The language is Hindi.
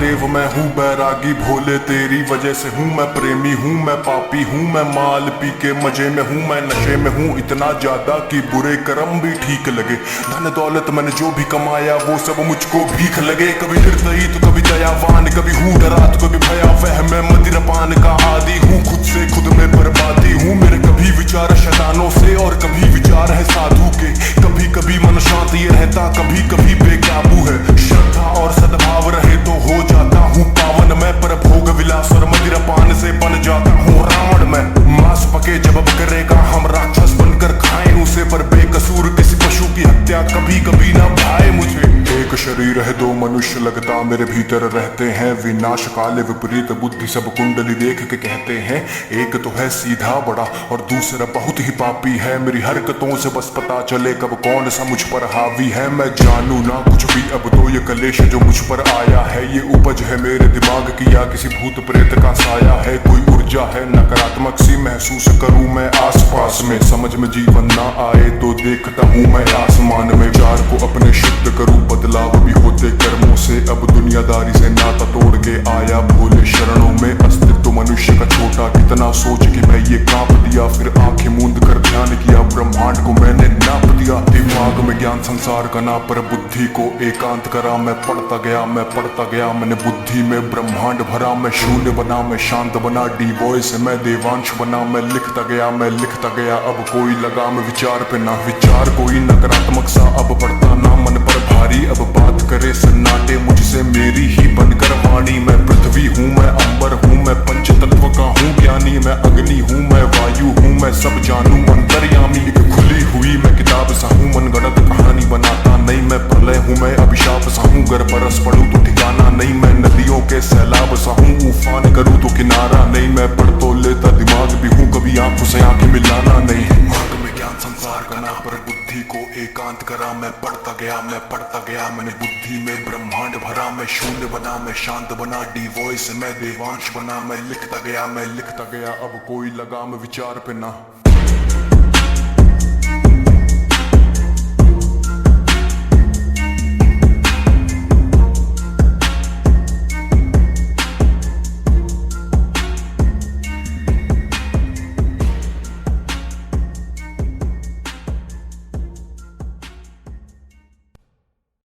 महादेव मैं हूँ बैरागी भोले तेरी वजह से हूँ मैं प्रेमी हूँ मैं पापी हूँ मैं माल पी के मजे में हूँ मैं नशे में हूँ इतना ज्यादा कि बुरे कर्म भी ठीक लगे। धन दौलत मैंने जो भी कमाया वो सब मुझको भीख लगे। कभी निर्दयी तो कभी दयावान, कभी हूँ डरा तो कभी भयावह। मैं मदिरापान का आदी हूँ, खुद से खुद में बर्बादी हूँ। मेरे कभी विचार शैतानों से और कभी विचार है साधु के। कभी कभी मन शांत ये रहता, कभी कभी बेकाबू है। श्रद्धा और सद्भाव रहे तो हो जाता हूँ पावन मैं, पर भोग विलास और मदिरापान से बन जाता हूँ रावण मैं। मांस पके जब करेगा हम राक्षस बनकर खाएं उसे, पर बेकसूर किसी पशु की हत्या कभी कभी ना भाए मुझे। एक शरीर है दो मनुष्य लगता मेरे भीतर रहते हैं, विनाश काले विपरीत बुद्धि सब कुंडली देख के कहते हैं। एक तो है सीधा बड़ा और दूसरा बहुत ही पापी है। मेरी हरकतों से बस पता चले कब कौन सा मुझ पर हावी है। मैं जानू ना कुछ भी अब तो ये कलेश जो मुझ पर आया है, ये उपज है मेरे दिमाग की या किसी भूत प्रेत का साया है। कोई ऊर्जा है नकारात्मक सी महसूस करूं मैं आसपास में, समझ में जीवन ना आए तो देखता हूँ मैं आसमान में। चार को अपने शुद्ध करूं, बदलाव भी होते कर्मों से। अब दुनियादारी से नाता तोड़ के आया भोले शरणों में। अस्तित्व मनुष्य का छोटा कितना सोच के मैं ये कांप दिया, फिर आंखें मूंद कर ध्यान किया ब्रह्मांड को मैंने नाप दिया। दिमाग में ज्ञान संसार का ना, पर बुद्धि को एकांत करा। मैं पढ़ता गया मैं पढ़ता गया, मैंने बुद्धि में ब्रह्मांड भरा। मैं शून्य बना मैं शांत बना, डी वॉइस मैं देवांश बना। मैं लिखता गया मैं लिखता गया, अब कोई लगाम विचार पे ना। विचार कोई नकारात्मक सा अब पड़ता ना मन पर भारी। अब बात करे सन्नाटे मुझसे मेरी ही बनकर वाणी। मैं पृथ्वी हूँ मैं अंबर हूँ मैं पंच तत्व का हूँ ज्ञानी। मैं अग्नि हूँ मैं वायु हूँ मैं सब जानू अंतर्यामी। एक खुली हुई मैं किताब सा हूँ, मनगढ़ंत कहानी बनाता नहीं। मैं प्रलय हूँ मैं अभिशाप सा हूँ, गर बरस पड़ूं तो ठिकाना नहीं। मैं नदियों के सैलाब सा हूँ, उफान करूँ तो किनारा नहीं। मैं पढ़ तो लेता दिमाग भी हूँ, कभी आंखों से आंखें मिलाना नहीं। दिमाग में ज्ञान संसार का ना, पर बुद्धि को एकांत करा। मैं पढ़ता गया मैं पढ़ता गया, मैंने बुद्धि में ब्रह्मांड भरा। मैं शून्य बना मैं शांत बना, डी वॉइस मैं देवांश बना। मैं लिखता गया मैं लिखता गया, अब कोई लगाम विचार पे ना।